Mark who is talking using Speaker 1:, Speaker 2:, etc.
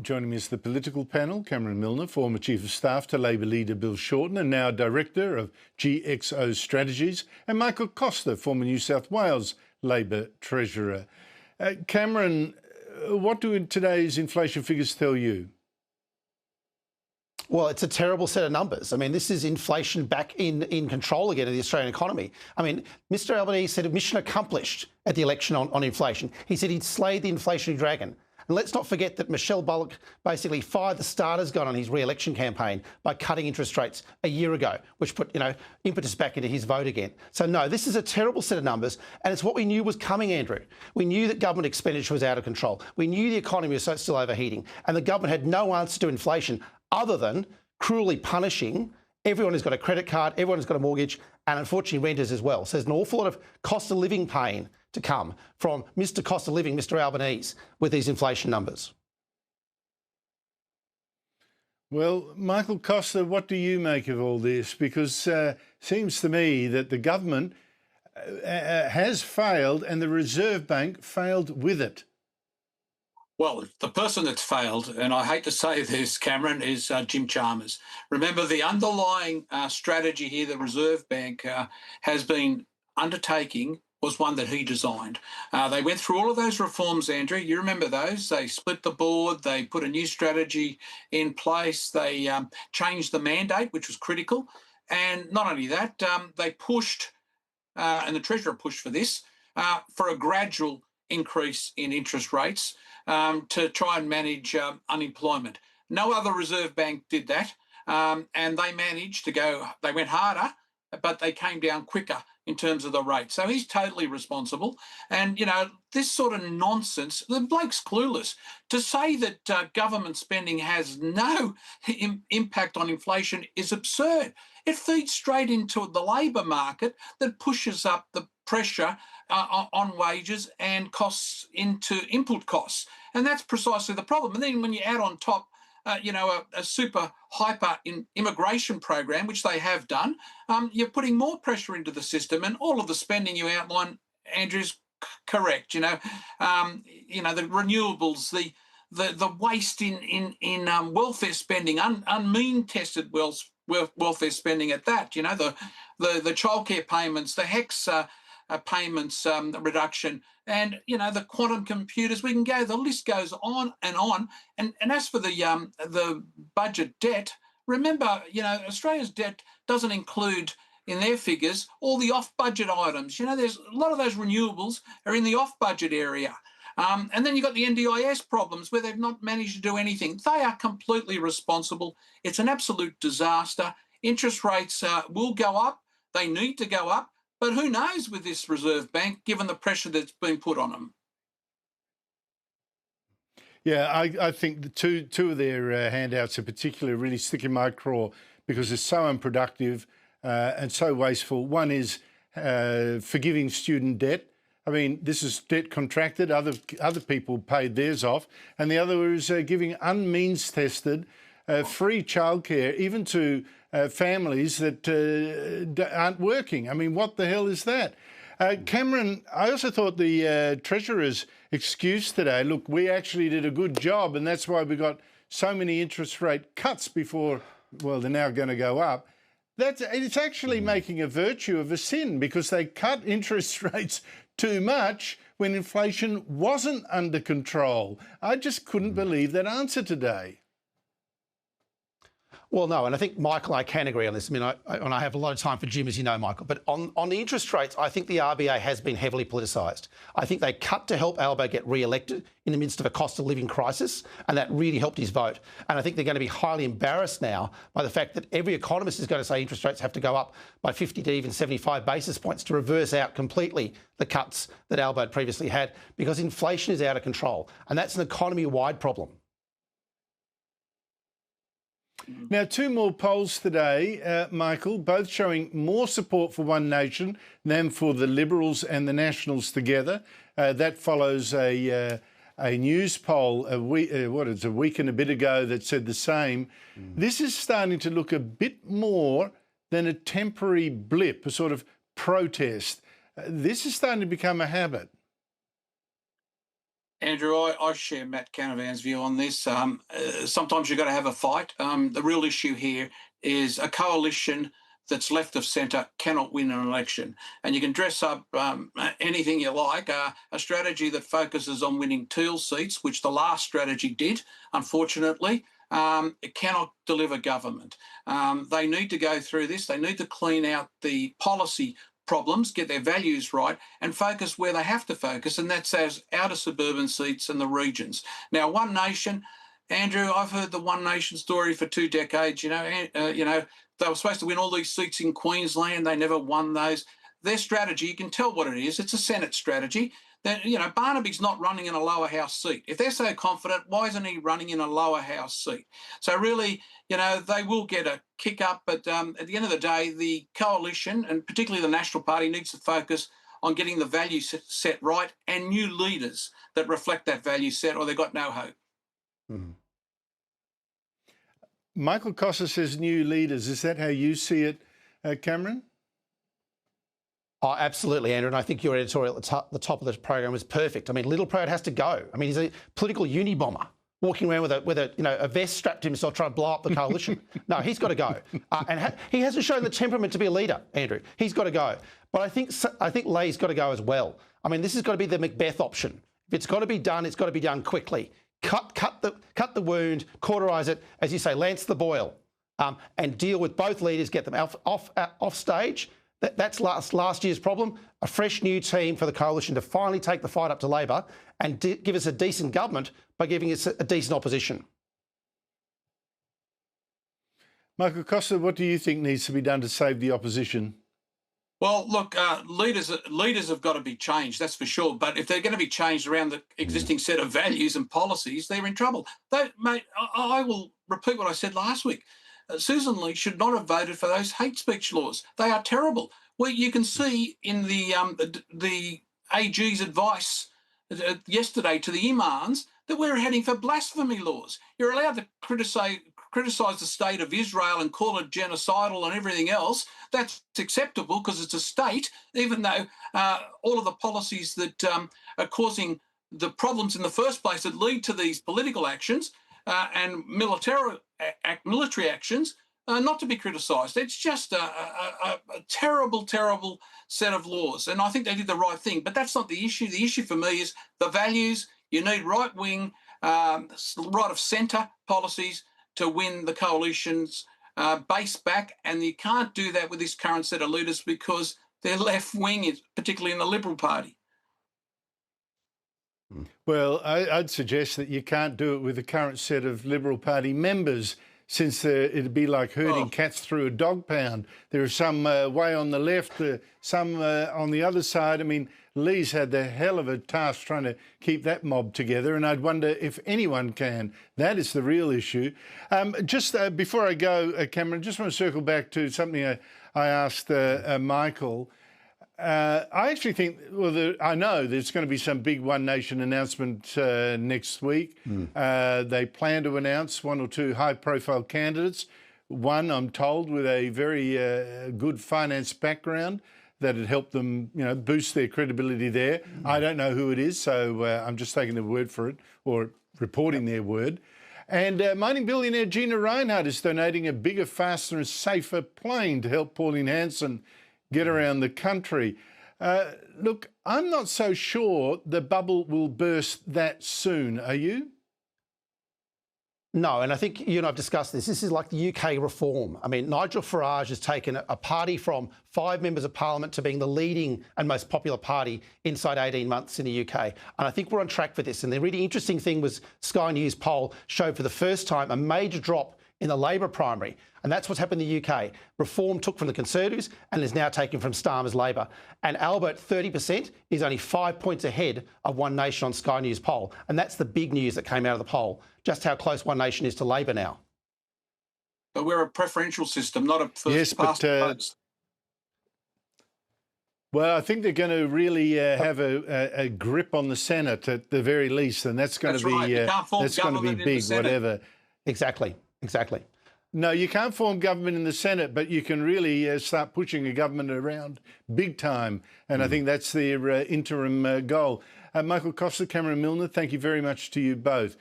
Speaker 1: Joining me is the political panel, Cameron Milner, former Chief of Staff to Labor leader Bill Shorten and now Director of GXO Strategies, and Michael Costa, former New South Wales Labor Treasurer. Cameron, what do today's inflation figures tell you?
Speaker 2: Well, it's a terrible set of numbers. I mean, this is inflation back in control again of the Australian economy. I mean, Mr Albanese said mission accomplished at the election on inflation. He said he'd slayed the inflationary dragon. And let's not forget that Michelle Bullock basically fired the starters gun on his re-election campaign by cutting interest rates a year ago, which put, impetus back into his vote again. So no, this is a terrible set of numbers, and it's what we knew was coming, Andrew. We knew that government expenditure was out of control. We knew the economy was still overheating, and the government had no answer to inflation other than cruelly punishing everyone who's got a credit card, everyone who's got a mortgage, and unfortunately renters as well. So there's an awful lot of cost of living pain to come from Mr Cost of Living, Mr Albanese, with these inflation numbers.
Speaker 1: Well, Michael Costa, what do you make of all this? Because it seems to me that the government has failed and the Reserve Bank failed with it.
Speaker 3: Well, the person that's failed, and I hate to say this, Cameron, is Jim Chalmers. Remember, the underlying strategy here the Reserve Bank has been undertaking was one that he designed. They went through all of those reforms, Andrew. You remember those. They split the board. They put a new strategy in place. They changed the mandate, which was critical. And not only that, they pushed, and the Treasurer pushed for this, for a gradual increase in interest rates to try and manage unemployment. No other Reserve Bank did that. And they managed to go, they went harder, but they came down quicker in terms of the rate. So he's totally responsible. And, this sort of nonsense, the bloke's clueless. To say that government spending has no impact on inflation is absurd. It feeds straight into the labour market that pushes up the pressure on wages and costs into input costs. And that's precisely the problem. And then when you add on top a super hyper immigration program, which they have done, you're putting more pressure into the system, and all of the spending you outline, Andrew's correct. The renewables, the waste in welfare spending, unmean tested welfare spending at that. The childcare payments, the HECS payments reduction, and the quantum computers. We can go. The list goes on and on. And as for the budget debt, remember, Australia's debt doesn't include in their figures all the off-budget items. There's a lot of those renewables are in the off-budget area. And then you've got the NDIS problems where they've not managed to do anything. They are completely responsible. It's an absolute disaster. Interest rates will go up. They need to go up. But who knows with this Reserve Bank, given the pressure that's been put on them?
Speaker 1: Yeah, I think the two of their handouts in particular really stick in my craw because they're so unproductive and so wasteful. One is forgiving student debt. I mean, this is debt contracted. Other people paid theirs off. And the other is giving unmeans-tested free childcare, even to families that aren't working. I mean, what the hell is that? Cameron, I also thought the Treasurer's excuse today, look, we actually did a good job and that's why we got so many interest rate cuts before, well, they're now going to go up. It's actually making a virtue of a sin because they cut interest rates too much when inflation wasn't under control. I just couldn't believe that answer today.
Speaker 2: Well, no, and I think, Michael, I can agree on this. I mean, I have a lot of time for Jim, as you know, Michael. But on the interest rates, I think the RBA has been heavily politicised. I think they cut to help Albo get re-elected in the midst of a cost of living crisis, and that really helped his vote. And I think they're going to be highly embarrassed now by the fact that every economist is going to say interest rates have to go up by 50 to even 75 basis points to reverse out completely the cuts that Albo had previously had, because inflation is out of control. And that's an economy-wide problem.
Speaker 1: Now, two more polls today, Michael, both showing more support for One Nation than for the Liberals and the Nationals together. That follows a news poll a week and a bit ago that said the same. This is starting to look a bit more than a temporary blip, a sort of protest. This is starting to become a habit.
Speaker 3: Andrew, I share Matt Canavan's view on this. Sometimes you've got to have a fight. The real issue here is a coalition that's left of centre cannot win an election. And you can dress up anything you like. A strategy that focuses on winning teal seats, which the last strategy did, unfortunately, it cannot deliver government. They need to go through this. They need to clean out the policy problems, get their values right, and focus where they have to focus, and that's those outer suburban seats and the regions. Now, One Nation, Andrew, I've heard the One Nation story for 2 decades. You know, they were supposed to win all these seats in Queensland. They never won those. Their strategy, you can tell what it is. It's a Senate strategy. That, you know, Barnaby's not running in a lower house seat. If they're so confident, why isn't he running in a lower house seat? So really, you know, they will get a kick up, but at the end of the day, the coalition, and particularly the National Party, needs to focus on getting the value set right and new leaders that reflect that value set, or they've got no hope.
Speaker 1: Mm-hmm. Michael Costa says new leaders. Is that how you see it, Cameron?
Speaker 2: Oh, absolutely, Andrew. And I think your editorial at the top of the program was perfect. I mean, Littleproud has to go. I mean, he's a political uni-bomber walking around with a vest strapped to himself trying to blow up the coalition. No, he's got to go. He hasn't shown the temperament to be a leader, Andrew. He's got to go. But I think Lay's got to go as well. I mean, this has got to be the Macbeth option. If it's got to be done, it's got to be done quickly. Cut the wound, cauterise it, as you say, lance the boil, and deal with both leaders, get them off stage. That's last year's problem. A fresh new team for the coalition to finally take the fight up to Labor and give us a decent government by giving us a decent opposition.
Speaker 1: Michael Costa, what do you think needs to be done to save the opposition?
Speaker 3: Well, look, leaders have got to be changed, that's for sure. But if they're going to be changed around the existing set of values and policies, they're in trouble. Mate, I will repeat what I said last week. Susan Lee should not have voted for those hate speech laws. They are terrible. Well, you can see in the AG's advice yesterday to the imams that we're heading for blasphemy laws. You're allowed to criticise the state of Israel and call it genocidal and everything else. That's acceptable because it's a state, even though all of the policies that are causing the problems in the first place that lead to these political actions and military actions not to be criticised. It's just a terrible, terrible set of laws. And I think they did the right thing. But that's not the issue. The issue for me is the values. You need right-wing, right of centre policies to win the coalition's base back. And you can't do that with this current set of leaders because they're left-wing, particularly in the Liberal Party.
Speaker 1: Well, I'd suggest that you can't do it with the current set of Liberal Party members, since it'd be like herding cats through a dog pound. There are some way on the left, some on the other side. I mean, Lee's had the hell of a task trying to keep that mob together, and I'd wonder if anyone can. That is the real issue. Just before I go, Cameron, just want to circle back to something I asked Michael. I actually think, well, I know there's going to be some big One Nation announcement next week. They plan to announce 1 or 2 high-profile candidates. One, I'm told, with a very good finance background that had helped them, you know, boost their credibility there. I don't know who it is, so I'm just taking their word for it, or reporting their word. And mining billionaire Gina Rinehart is donating a bigger, faster and safer plane to help Pauline Hanson get around the country. Look, I'm not so sure the bubble will burst that soon. Are you?
Speaker 2: No, and I think you and I have discussed this. This is like the UK reform. I mean, Nigel Farage has taken a party from 5 members of parliament to being the leading and most popular party inside 18 months in the UK. And I think we're on track for this. And the really interesting thing was Sky News poll showed for the first time a major drop in the Labor primary. And that's what's happened in the UK. Reform took from the Conservatives and is now taken from Starmer's Labor. And Albert, 30%, is only 5 points ahead of One Nation on Sky News poll. And that's the big news that came out of the poll, just how close One Nation is to Labor now.
Speaker 3: But we're a preferential system, not a first past the post.
Speaker 1: Well, I think they're going to really have a grip on the Senate at the very least, and that's going to be that's going to be big, whatever.
Speaker 2: Exactly.
Speaker 1: No, you can't form government in the Senate, but you can really start pushing a government around big time. And I think that's their interim goal. Michael Costa, Cameron Milner, thank you very much to you both.